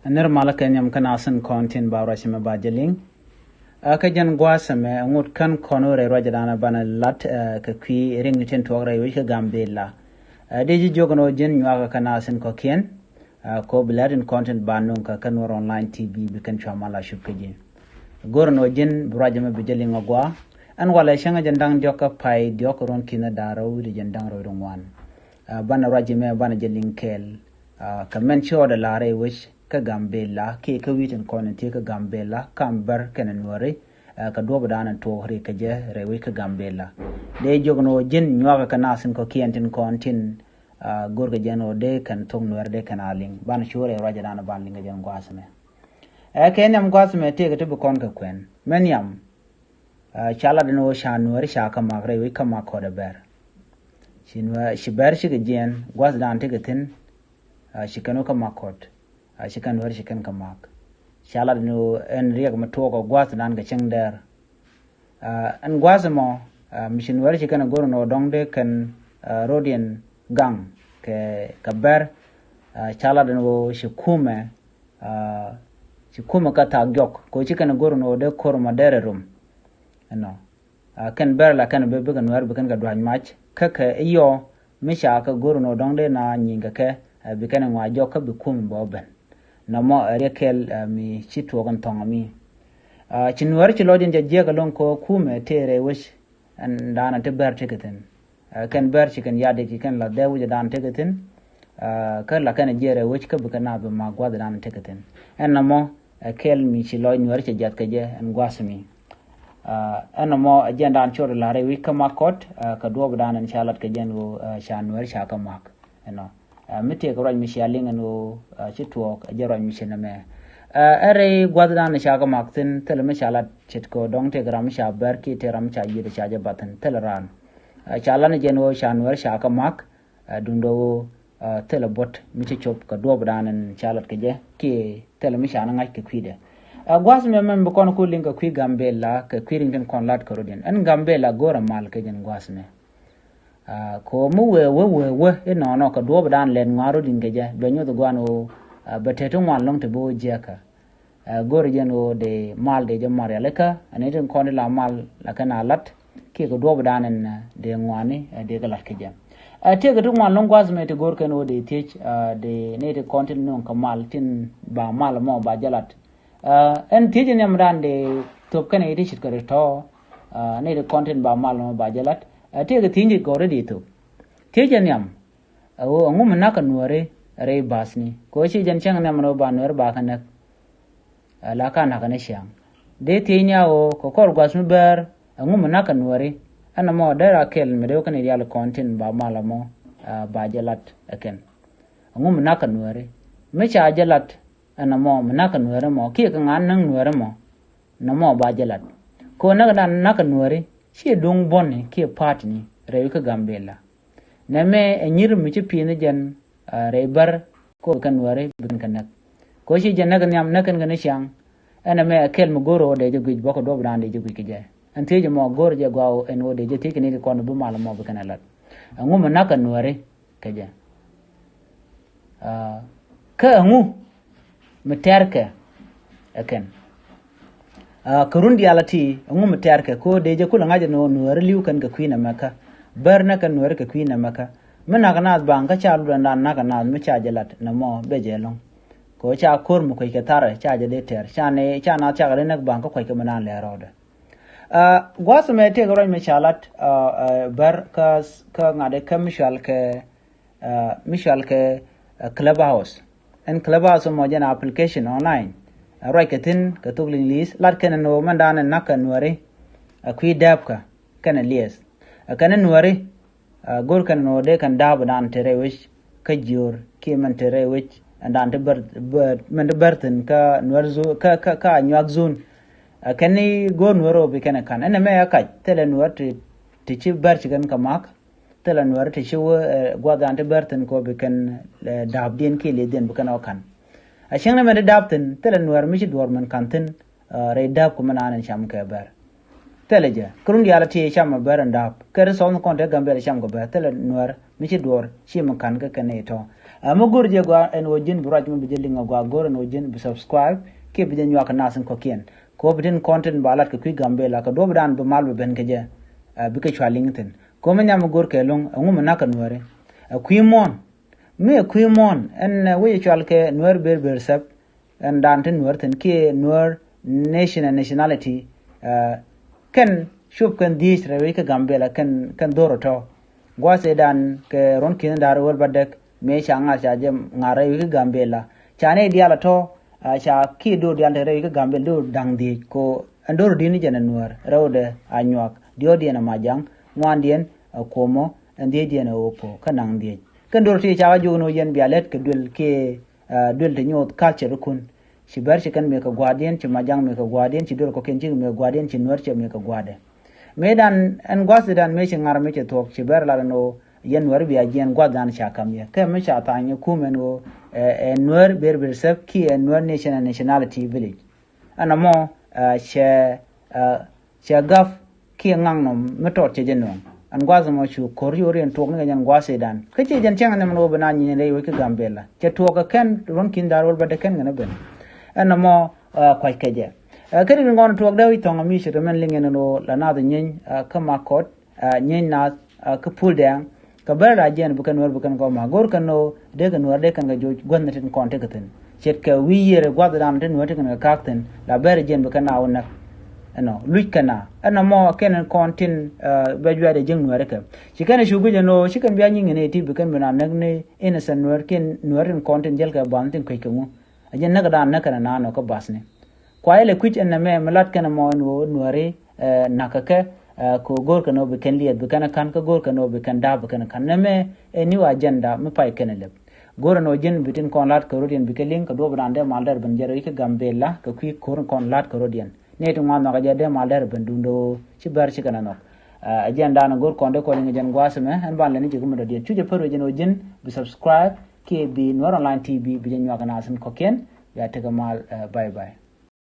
Nirmala kenyam kanasan kontin baurashime bajeling. Kajan guasame ngut kan konore rajadana bana lat kakwi ring nitin tuwagre wika gambela. Deji jogono jin nywaga kanasan kokien. Ko biladin content banung ka kanwar online TV bikan chamala shupkaji. Gorno jin brajame bajeling agwa. An wala shanga jandang dioka pai dioka ron kina daro di jandang roidongwan. Bana rajime bana jeling kel. Kamen shoda lare wish ka gambela ke ka witin konen te ka gambela kambar kanen wari ka doba danan to hore ka je rewi ka gambela de jogno jin nywaga kana sin ko kientin kontin gorga jeno de kan tong nuar de kanaling ban shure raja dana ban linga jen gwasme kenam gwasme te ka tibu kon ka kwen men yam chala de no sha nuar sha ka ma rewi ka ma ko de ber shinwa shibar shi ga jen gwas dan te ka tin shikano ka makot shikan war shikan kamak shala no en riak matoko gwas nan ga chengder an gwas mo mission war shikan goro no dongde kan rodian gang ke kaber shala no shikume ka tagyok ko shikan goro no de kor madere rum no kan berla kan be began war began ga dwan match kaka iyo misha ka goro no dongde na nyinga ke bikana ngwa joka bikum boben namo rekel mi chitu gan tongami chinwar chi lodin je ga lon ko kume tere wish and dana te ber tiketen kan ber chiken yade ki kan la de wuja dan tiketen ka la kan jere wish ka bikana be ma gwa dan tiketen en namo kel mi chi lodin war chi jat ka je en gwasmi en namo agenda an chor la re wi ka makot ka do dan en chalat ka jen wo shanwar sha ka mak eno mite ko raj mishaling anu chitwok jaro mishena me are gwadana shaga maktin tel mishalat chitko dong te gram sha berki te ram cha yide cha jabatan telran chalana jeno shanwer shaka mak dundo tel bot miche chop ka dobdanan chalat keje ki tel mishana ngai ke kwide gwas me mem kon ko linga kwi gambela ke kwiringen kon lat korodien en gambela gora mal ke jen gwas me ko mu we no ka do dan len ngaro dingeje be nyodo gwano beteto wan long te bo jeka gor jeno de mal de jamare leka ane den kon la mal la kana lat ke ko do dan de ngwani de galat ke jam te ga dum wan long gwas me te gor keno de tech de ne de content non ka mal tin ba mal mo ba jalat en teje nyam dan de top kana ide shit kare to ne de content ba mal mo ba jalat te ga tinji gore di to te janyam o ngum na kan wore re basni ko shi jan chang nam no ban wer ba kan la kan na shang de te nya o ko kor gwas mu ber ngum na kan wore ana mo dara kel me de kan yal content ba malamo ba jalat aken ngum na kan wore me cha jalat ana mo na kan wore mo ki kan an nan wore mo na mo ba jalat ko na kan wore shi dong bonne ke partni rewi ka gambela name enyir mi ci pine jan rebar ko kan ware bin kanak ko shi jan nagan yam nakan gane shang ana me akel mu goro de jogi boko do brande jogi ke je ante je mo goro je gwaw en wode je tekini ko no bu mala mo be kanalat ngum nakan ware ke je ka ngu meterke aken kurundi alati ngum terke ko deje kula ngaje no nuar liu kan ga kwina maka barna kan nuar ka kwina maka mena kana banka chalu dan na kana me cha jalat na mo bejelong ko cha kor mu ko ke tare cha je de ter cha ne cha na cha gare nak banka ko ke mena le roda gwas me te garo me chalat bar ka ngade ka mishal ke clubhouse en clubhouse mo jana application online right katin ka tugling list lat kana no mandana naka nuare akwi dabka kana lies kana nuare gor kana no de kan dab dan tere wish ka jor ki man tere wish andan te man de berten ka nuar zo ka nyak zone kani go nuaro be kana kan ene me yakaj tele nuar te chi ber chi kan kamak tele nuar te chi gwa dan te berten ko be kan dab den ki le den be kana kan ashang na me dabten tele nuar mi dwar man kanten re dab ko manan sham ka ber tele je kurun yala ti sham ber ndab ker so no konte gambe sham go ber tele nuar mi dwar shi man kan ka kane to mo gor je gwa en wojin braj mo bijeli ngwa gor en wojin bi subscribe ke bi nyu ka nasen ko kien ko bidin content balat ke kwi Gambela ka do bidan be mal be ben ke je bi ke chwalingten ko me nyam gor ke long ngum na ka nuare kwi mon me kwi mon en we chwal ke nuer ber sap en dan ten nuer ten ke nuer nation and nationality ken shup kan dis rewe ke Gambela kan doro to gwa se dan ke ron kin dar wol badek me changa cha je ngare ke Gambela chane diala to cha ki do dial rewe ke Gambela do dang di ko andoro dini jana nuer rawde anyak dio diena majang ngwandien komo andi diena opo kanang di kan doro ti cha ju no yen bialet ke dul ke dul te nyot culture kun ci bar ci kan me ka guardian ci majang me ka guardian ci dor ko ken ci me guardian ci nuer ci me ka guardian medan en gwasidan me ci ngar me ci tok ci ber la no yen nuer bi ajen gwadan cha kam ye ke me cha tanye kumen o nuer ber sep ki nuer nation and nationality village ana mo che gaf ki ngang no me tot ci jenno an gwazamo chu kori orien tok ne yan gwasidan ke ci jen chang ne no bana ni le we ke Gambela ci tok ken ron kin darol bade ken ne ben ana mo kwai keje kedi ngon tuok dawi tonga mi shire men lingen no la na de nyin ka makot nyin na ka pul dang ka bera jen bukan wer bukan ko ma gor kan no de kan wer de kan ga jo gon tin konte katen chet ka wi yere gwad dam tin wer kan ga kakten la bera jen bukan na wona ano luj kana ana mo ken kontin be jwa de jeng wer ka shi kan shu guje no shi kan biya nyin ne ti bukan bena nagne ina san wer ken wer kontin jel ka ban tin kai kamu ajen naga dan nakana na no ka basne kwaile kuch en me malat kana mo no nuare nakaka ko gor kana be kan liet be kana kan ka gor kana be kan da be kana kan me ni wa agenda me pai kana le gor no jen bitin kon lat ko rodien be kelin ka do brande maldar ban jero ke Gambela ka ku kon lat ko rodien ne to ngano ga jede maldar ban dundo ci bar ci kana no agenda no gor kon de ko ngi jen gwasme en ban le ni jigum do dien tuje paro jen o jen be subscribe ke bi Nuer Online TV bi jen wa kana asan ko ken ya tega mal bye bye